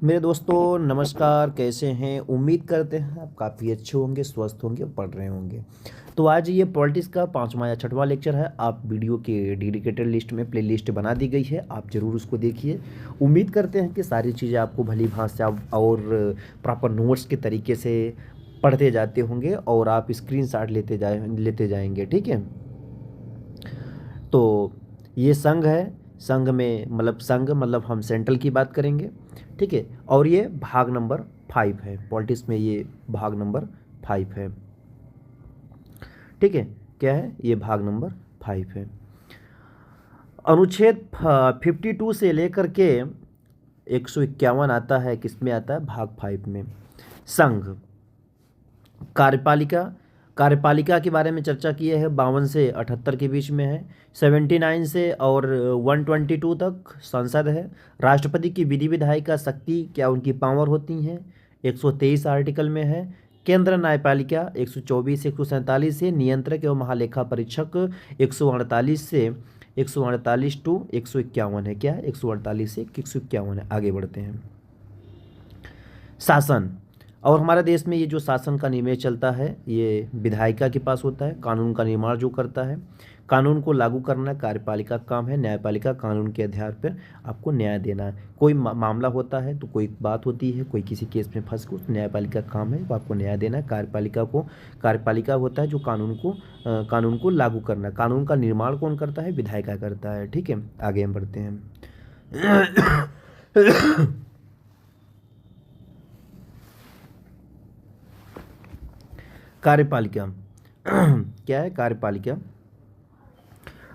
मेरे दोस्तों नमस्कार, कैसे हैं? उम्मीद करते हैं आप काफ़ी अच्छे होंगे, स्वस्थ होंगे और पढ़ रहे होंगे। तो आज ये पॉलिटिक्स का 5वां या 6वां लेक्चर है। आप वीडियो के डेडिकेटेड लिस्ट में प्लेलिस्ट बना दी गई है, आप ज़रूर उसको देखिए। उम्मीद करते हैं कि सारी चीज़ें आपको भली भांति से आप और प्रॉपर नोट्स के तरीके से पढ़ते जाते होंगे और आप स्क्रीनशॉट लेते जाएंगे, ठीक है। तो ये संघ है। संघ मतलब हम सेंट्रल की बात करेंगे, ठीक है। और ये भाग नंबर 5 है, पॉलिटिक्स में ये भाग नंबर 5 है, ठीक है। क्या है ये? भाग नंबर 5 है। अनुच्छेद 52 से लेकर के 151 आता है, किस में आता है? भाग 5 में। संघ कार्यपालिका कार्यपालिका के बारे में चर्चा की है, 52 से 78 के बीच में है। 79 से और 122 तक संसद है। राष्ट्रपति की विधि विधायी का शक्ति, क्या उनकी पावर होती हैं, 123 आर्टिकल में है। केंद्र न्यायपालिका 124 से 147 से। नियंत्रक एवं महालेखा परीक्षक 148 से 148 टू 151 है। क्या है? 148 से 151 है। आगे बढ़ते हैं। शासन, और हमारे देश में ये जो शासन का निमेश चलता है ये विधायिका के पास होता है। कानून का निर्माण जो करता है, कानून को लागू करना कार्यपालिका का काम है। न्यायपालिका कानून के आधार पर आपको न्याय देना है। कोई मामला होता है तो कोई बात होती है, कोई किसी केस में फंस गया तो न्यायपालिका का काम है वो आपको न्याय देना है। कार्यपालिका होता है जो कानून को लागू करना। कानून का निर्माण कौन करता है? विधायिका करता है, ठीक है। आगे हम बढ़ते हैं। कार्यपालिका क्या है? कार्यपालिका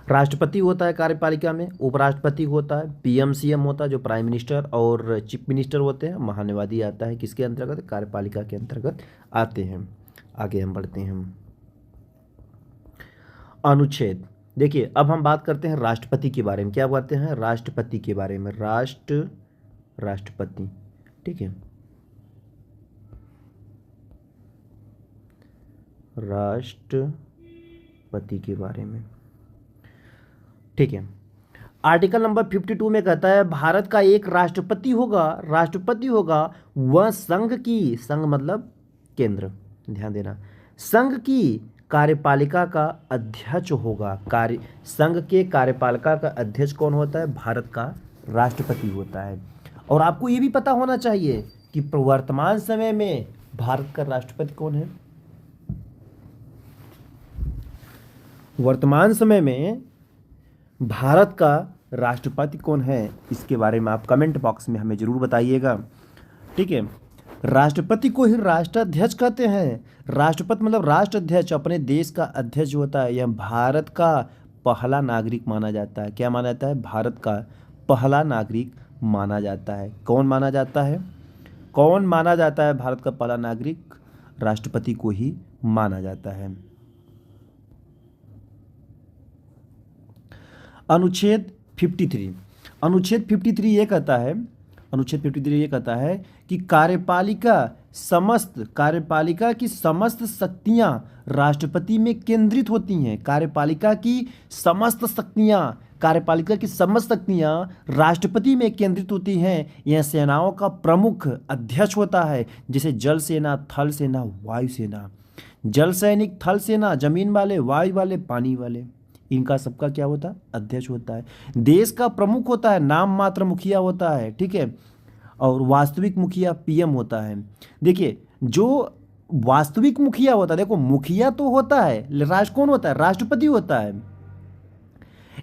राष्ट्रपति होता है कार्यपालिका में, उपराष्ट्रपति होता है, पीएम सीएम होता है जो प्राइम मिनिस्टर और चीफ मिनिस्टर होते हैं। महान्यायवादी आता है किसके अंतर्गत? कार्यपालिका के अंतर्गत आते हैं। आगे हम बढ़ते हैं। अनुच्छेद, देखिए अब हम बात करते हैं राष्ट्रपति के बारे में। क्या बातें हैं? राष्ट्रपति के बारे में। राष्ट्रपति, ठीक है। राष्ट्रपति के बारे में, ठीक है। आर्टिकल नंबर 52 में कहता है भारत का एक राष्ट्रपति होगा वह संघ मतलब केंद्र, ध्यान देना, संघ की कार्यपालिका का अध्यक्ष होगा। संघ के कार्यपालिका का अध्यक्ष कौन होता है? भारत का राष्ट्रपति होता है। और आपको ये भी पता होना चाहिए कि वर्तमान समय में भारत का राष्ट्रपति कौन है। वर्तमान समय में भारत का राष्ट्रपति कौन है, इसके बारे में आप कमेंट बॉक्स में हमें ज़रूर बताइएगा, ठीक है। राष्ट्रपति को ही राष्ट्राध्यक्ष कहते हैं। राष्ट्रपति मतलब राष्ट्राध्यक्ष, अपने देश का अध्यक्ष होता है। यह भारत का पहला नागरिक माना जाता है। क्या माना जाता है? भारत का पहला नागरिक माना जाता है। कौन माना जाता है? कौन माना जाता है भारत का पहला नागरिक? राष्ट्रपति को ही माना जाता है। अनुच्छेद 53 ये कहता है कि कार्यपालिका की समस्त शक्तियां राष्ट्रपति में केंद्रित होती हैं। कार्यपालिका की समस्त शक्तियां राष्ट्रपति में केंद्रित होती हैं। यह सेनाओं का प्रमुख अध्यक्ष होता है, जैसे जल सेना, थल सेना, वायु सेना। जल सैनिक, थल सेना जमीन वाले, वायु वाले पानी वाले, इनका सबका क्या होता है? अध्यक्ष होता है। देश का प्रमुख होता है, नाम मात्र मुखिया होता है, ठीक है। और वास्तविक मुखिया पीएम होता है। देखिए जो वास्तविक मुखिया होता है, देखो मुखिया तो होता है, कौन होता है? राष्ट्रपति होता है।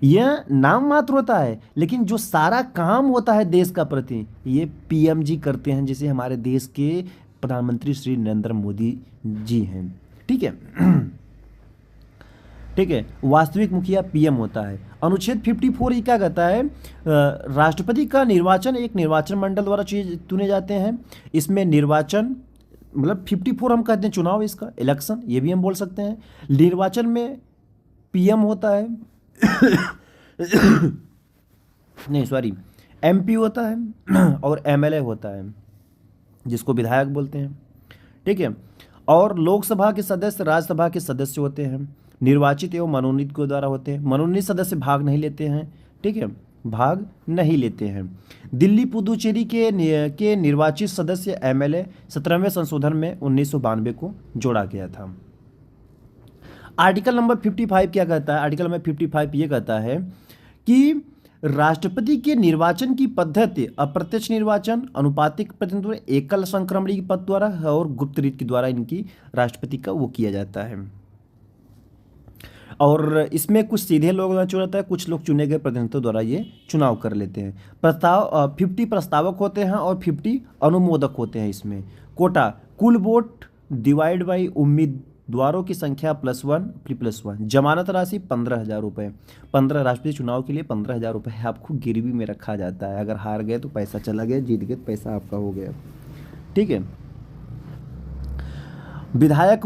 यह नाम मात्र होता है, लेकिन जो सारा काम होता है देश का प्रति, ये पीएम जी करते हैं, जैसे हमारे देश के प्रधानमंत्री श्री नरेंद्र मोदी जी हैं, ठीक है। ठीक है, वास्तविक मुखिया पीएम होता है। अनुच्छेद 54 क्या कहता है? राष्ट्रपति का निर्वाचन एक निर्वाचन मंडल द्वारा चुने जाते हैं। इसमें निर्वाचन मतलब 54 हम कहते हैं चुनाव, इसका इलेक्शन ये भी हम बोल सकते हैं। निर्वाचन में पीएम होता है नहीं सॉरी, एमपी होता है और एमएलए होता है, जिसको विधायक बोलते हैं, ठीक है। और लोकसभा के सदस्य राज्यसभा के सदस्य होते हैं, निर्वाचित एवं मनोनीत के द्वारा होते हैं। मनोनीत सदस्य भाग नहीं लेते हैं, ठीक है। भाग नहीं लेते हैं। दिल्ली पुदुचेरी के निर्वाचित सदस्य एमएलए 17वें संशोधन में 1992 को जोड़ा गया था। आर्टिकल नंबर 55 क्या कहता है? आर्टिकल नंबर 55 ये कहता है कि राष्ट्रपति के निर्वाचन की पद्धति अप्रत्यक्ष निर्वाचन, अनुपातिक प्रतिनिधित्व, एकल संक्रमणी पद द्वारा और गुप्त रीत के द्वारा इनकी राष्ट्रपति का वो किया जाता है। और इसमें कुछ सीधे लोग चुना जाता है, कुछ लोग चुने गए प्रतिनिधित्व द्वारा ये चुनाव कर लेते हैं। 50 प्रस्तावक होते हैं और 50 अनुमोदक होते हैं। इसमें कोटा कुल वोट डिवाइड बाई उम्मीदवारों की संख्या +1 जमानत राशि 15,000 रुपये। 15 राष्ट्रपति चुनाव के लिए 15,000 रुपये आपको गिरवी में रखा जाता है। अगर हार गए तो पैसा चला गया, जीत गए तो पैसा आपका हो गया। ठीक है। विधायक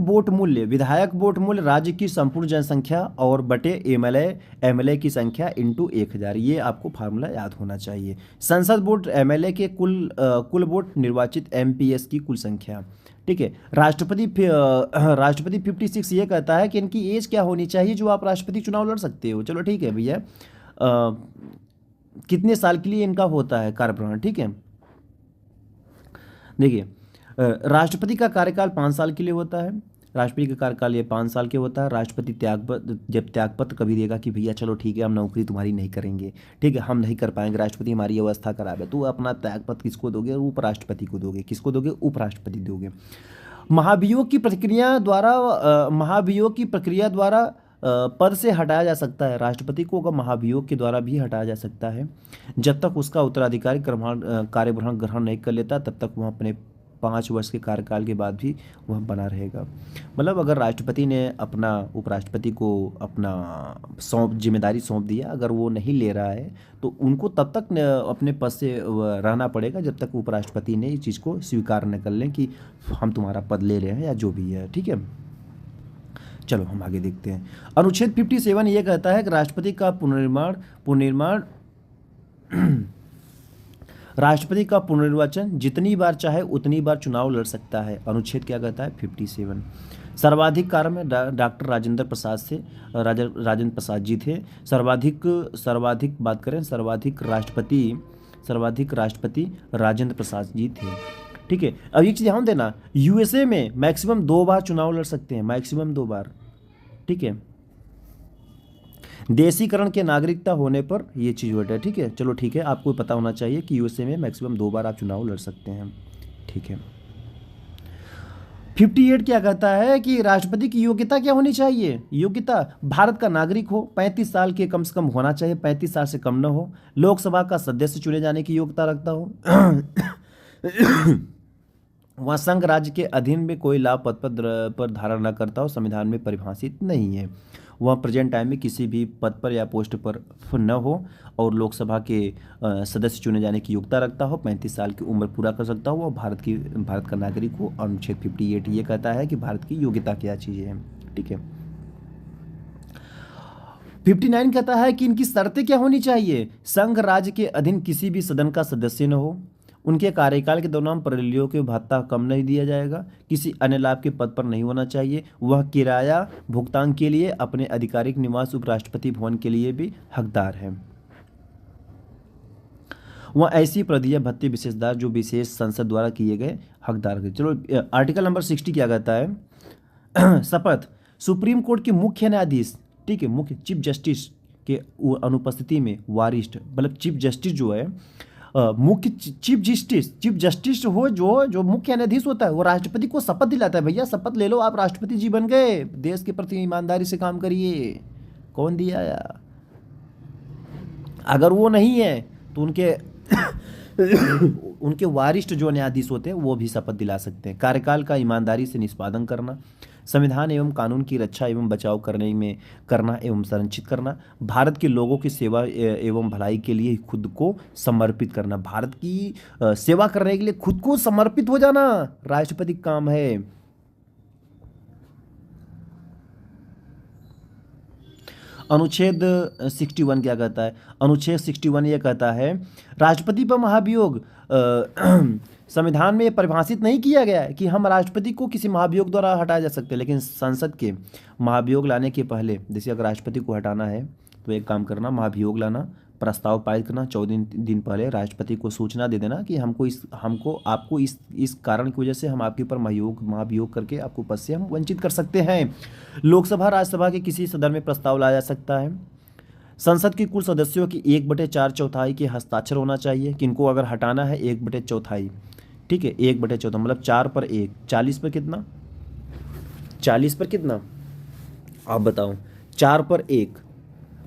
वोट मूल्य राज्य की संपूर्ण जनसंख्या और बटे एमएलए की संख्या इंटू 1000, ये आपको फार्मूला याद होना चाहिए। संसद वोट एमएलए के कुल वोट निर्वाचित एमपीएस की कुल संख्या। ठीक है। राष्ट्रपति 56 ये कहता है कि इनकी एज क्या होनी चाहिए जो आप राष्ट्रपति चुनाव लड़ सकते हो। चलो ठीक है भैया, कितने साल के लिए इनका होता है कार्यप्रहरण। ठीक है। देखिए, राष्ट्रपति का कार्यकाल 5 साल के लिए होता है। राष्ट्रपति का कार्यकाल ये 5 साल के होता है। राष्ट्रपति जब त्यागपत्र कभी देगा कि भैया चलो ठीक है, हम नौकरी तुम्हारी नहीं करेंगे, ठीक है, हम नहीं कर पाएंगे, राष्ट्रपति हमारी अवस्था खराब है, तो अपना त्यागपत्र किसको दोगे? उपराष्ट्रपति को दोगे। किसको दोगे? उपराष्ट्रपति दोगे। महाभियोग की प्रक्रिया द्वारा पद से हटाया जा सकता है। राष्ट्रपति को अगर महाभियोग के द्वारा भी हटाया जा सकता है। जब तक उसका उत्तराधिकारी कार्यभार ग्रहण नहीं कर लेता तब तक वह अपने 5 वर्ष के कार्यकाल के बाद भी वह बना रहेगा। मतलब अगर राष्ट्रपति ने अपना उपराष्ट्रपति को अपना जिम्मेदारी सौंप दिया, अगर वो नहीं ले रहा है तो उनको तब तक अपने पद से रहना पड़ेगा जब तक उपराष्ट्रपति ने इस चीज़ को स्वीकार न कर लें कि हम तुम्हारा पद ले रहे हैं या जो भी है। ठीक है। चलो हम आगे देखते हैं। अनुच्छेद 57 ये कहता है कि राष्ट्रपति का पुनर्निर्वाचन जितनी बार चाहे उतनी बार चुनाव लड़ सकता है। अनुच्छेद क्या कहता है? 57। सर्वाधिक कार्य में डॉक्टर राजेंद्र प्रसाद जी थे। सर्वाधिक बात करें, सर्वाधिक राष्ट्रपति राजेंद्र प्रसाद जी थे। ठीक है। अब एक चीज़ ध्यान देना, यूएसए में मैक्सिमम 2 बार चुनाव लड़ सकते हैं, मैक्सिमम 2 बार। ठीक है। देशीकरण के नागरिकता होने पर ये चीज़ होता है। ठीक है। चलो ठीक है, आपको पता होना चाहिए कि यूएसए में मैक्सिमम 2 बार आप चुनाव लड़ सकते हैं। ठीक है। 58 क्या कहता है कि राष्ट्रपति की योग्यता क्या होनी चाहिए? योग्यता भारत का नागरिक हो, 35 साल के कम से कम होना चाहिए, 35 साल से कम न हो, लोकसभा का सदस्य चुने जाने की योग्यता रखता हो, वह संघ राज्य के अधीन में कोई लाभ पद पर धारण न करता हो, संविधान में परिभाषित नहीं है, वह प्रेजेंट टाइम में किसी भी पद पर या पोस्ट पर न हो और लोकसभा के सदस्य चुने जाने की योग्यता रखता हो, 35 साल की उम्र पूरा कर सकता हो और भारत का नागरिक हो। अनुच्छेद 58 ये कहता है कि भारत की योग्यता क्या चीज़ें हैं। ठीक है। 59 कहता है कि इनकी शर्तें क्या होनी चाहिए? संघ राज्य के अधीन किसी भी सदन का सदस्य न हो, उनके कार्यकाल के दौरान प्रलियों के भत्ता कम नहीं दिया जाएगा, किसी अन्य लाभ के पद पर नहीं होना चाहिए, वह किराया भुगतान के लिए अपने आधिकारिक निवास उपराष्ट्रपति भवन के लिए भी हकदार है, वह ऐसी प्रदिया भत्ते विशेषदार जो विशेष संसद द्वारा किए गए हकदार है। चलो आर्टिकल नंबर 60 क्या कहता है? शपथ सुप्रीम कोर्ट के मुख्य न्यायाधीश, ठीक है, मुख्य चीफ जस्टिस के अनुपस्थिति में वरिष्ठ, मतलब चीफ जस्टिस जो है, मुख्य चीफ जस्टिस हो जो मुख्य न्यायाधीश होता है, वो राष्ट्रपति को शपथ दिलाता है, भैया शपथ ले लो, आप राष्ट्रपति जी बन गए, देश के प्रति ईमानदारी से काम करिए। कौन दिया यार? अगर वो नहीं है तो उनके वरिष्ठ जो न्यायाधीश होते हैं वो भी शपथ दिला सकते हैं। कार्यकाल का ईमानदारी से निष्पादन करना, संविधान एवं कानून की रक्षा एवं बचाव करना एवं संरक्षित करना, भारत के लोगों की सेवा एवं भलाई के लिए खुद को समर्पित करना, भारत की सेवा करने के लिए खुद को समर्पित हो जाना राष्ट्रपति का काम है। अनुच्छेद 61 क्या कहता है? अनुच्छेद 61 ये कहता है राष्ट्रपति पर महाभियोग संविधान में परिभाषित नहीं किया गया है कि हम राष्ट्रपति को किसी महाभियोग द्वारा हटाया जा सकते हैं, लेकिन संसद के महाभियोग लाने के पहले, जैसे अगर राष्ट्रपति को हटाना है तो एक काम करना, महाभियोग लाना, प्रस्ताव पारित करना, 14 दिन पहले राष्ट्रपति को सूचना दे देना कि आपको इस कारण की वजह से हम आपके ऊपर महाभियोग करके आपको पद से हम वंचित कर सकते हैं। लोकसभा राज्यसभा के किसी सदन में प्रस्ताव लाया जा सकता है। संसद के कुल सदस्यों की 1/4 के हस्ताक्षर होना चाहिए। किनको अगर हटाना है 1/4, ठीक है, 1/4 मतलब 4/1, 40 पर कितना, 40 पर कितना आप बताओ, 4/1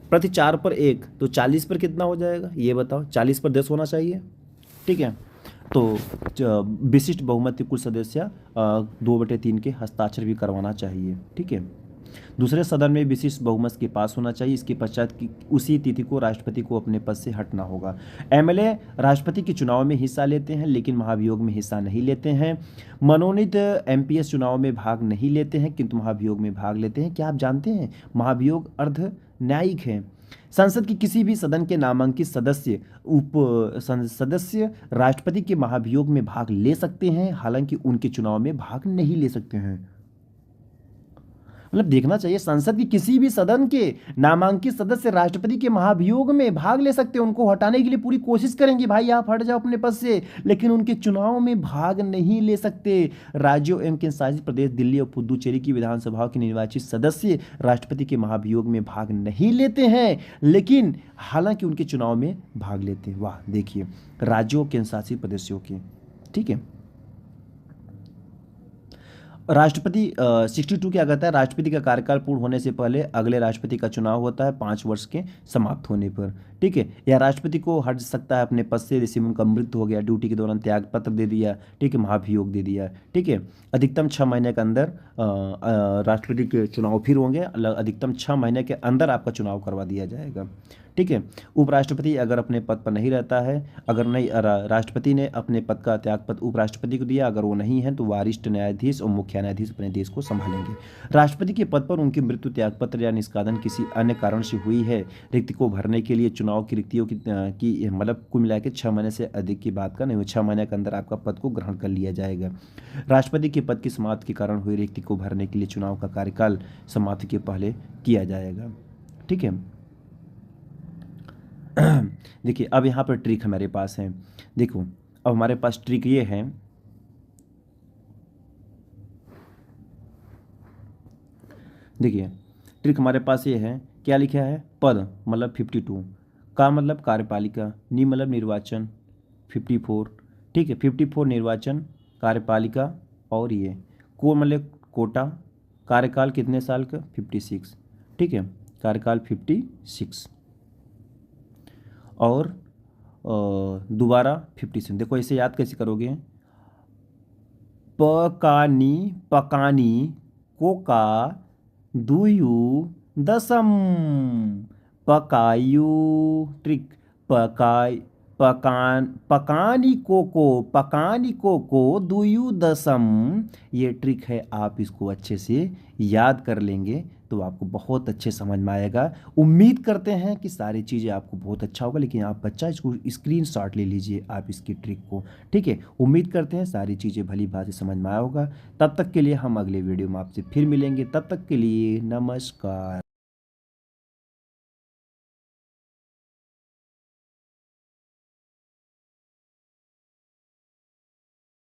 प्रति 4/1 तो 40 पर कितना हो जाएगा ये बताओ, 40 पर 10 होना चाहिए, ठीक है। तो विशिष्ट बहुमत के कुल सदस्य 2/3 के हस्ताक्षर भी करवाना चाहिए, ठीक है। दूसरे सदन में विशिष्ट बहुमत के पास होना चाहिए। इसके पश्चात की उसी तिथि को राष्ट्रपति को अपने पद से हटना होगा। एमएलए राष्ट्रपति के चुनाव में हिस्सा लेते हैं लेकिन महाभियोग में हिस्सा नहीं लेते हैं। मनोनीत एमपीएस चुनाव में भाग नहीं लेते हैं किंतु महाभियोग में भाग लेते हैं। क्या आप जानते हैं महाभियोग अर्ध न्यायिक है। संसद की किसी भी सदन के नामांकित सदस्य राष्ट्रपति के महाभियोग में भाग ले सकते हैं, हालांकि उनके चुनाव में भाग नहीं ले सकते हैं। मतलब देखना चाहिए, संसद की किसी भी सदन के नामांकित सदस्य राष्ट्रपति के महाभियोग में भाग ले सकते हैं। उनको हटाने के लिए पूरी कोशिश करेंगे, भाई आप हट जाओ अपने पद से, लेकिन उनके चुनाव में भाग नहीं ले सकते। राज्यों एवं केंद्र शासित प्रदेश दिल्ली और पुदुचेरी की विधानसभाओं के निर्वाचित सदस्य राष्ट्रपति के महाभियोग में भाग नहीं लेते हैं, लेकिन हालांकि उनके चुनाव में भाग लेते हैं। वाह, देखिए राज्यों केंद्र शासित प्रदेशों के, ठीक है। राष्ट्रपति 62 क्या कहता है, राष्ट्रपति का कार्यकाल पूर्ण होने से पहले अगले राष्ट्रपति का चुनाव होता है 5 वर्ष के समाप्त होने पर, ठीक है। या राष्ट्रपति को हट सकता है अपने पद से, जैसे उनका मृत्यु हो गया, ड्यूटी के दौरान त्याग पत्र दे दिया, ठीक है, महाभियोग दे दिया, ठीक है। अधिकतम 6 महीने के अंदर राष्ट्रपति के चुनाव फिर होंगे, अधिकतम 6 महीने के अंदर आपका चुनाव करवा दिया जाएगा, ठीक है। उपराष्ट्रपति अगर अपने पद पर नहीं रहता है, अगर नहीं राष्ट्रपति ने अपने पद का त्यागपत्र उपराष्ट्रपति को दिया, अगर वो नहीं है तो वरिष्ठ न्यायाधीश और मुख्य न्यायाधीश अपने देश को संभालेंगे। राष्ट्रपति के पद पर उनकी मृत्यु, त्यागपत्र या निष्कासन किसी अन्य कारण से हुई है, रिक्ति को भरने के लिए चुनाव की रिक्तियों की मतलब कुल मिला के 6 महीने से अधिक की बात का नहीं हो, 6 महीने के अंदर आपका पद को ग्रहण कर लिया जाएगा। राष्ट्रपति के पद की समाप्ति के कारण हुई रिक्ति को भरने के लिए चुनाव का कार्यकाल समाप्ति के पहले किया जाएगा, ठीक है। देखिए अब यहाँ पर ट्रिक हमारे पास है, देखो अब हमारे पास ट्रिक ये है, देखिए ट्रिक हमारे पास ये है, क्या लिखा है, पद मतलब 52, का मतलब कार्यपालिका, नि मतलब निर्वाचन 54, ठीक है, 54 निर्वाचन कार्यपालिका, और ये को मतलब कोटा, कार्यकाल कितने साल का 56, ठीक है, कार्यकाल 56, और दोबारा 56। देखो इसे याद कैसे करोगे, पकानी कोका दुयु दसम, पकायु, ट्रिक पकानी कोको दुयु दसम, ये ट्रिक है। आप इसको अच्छे से याद कर लेंगे तो आपको बहुत अच्छे समझ में आएगा। उम्मीद करते हैं कि सारी चीज़ें आपको बहुत अच्छा होगा, लेकिन आप बच्चा इसको स्क्रीनशॉट ले लीजिए आप इसकी ट्रिक को, ठीक है। उम्मीद करते हैं सारी चीज़ें भली भांति समझ में आया होगा। तब तक के लिए हम अगले वीडियो में आपसे फिर मिलेंगे, तब तक के लिए नमस्कार।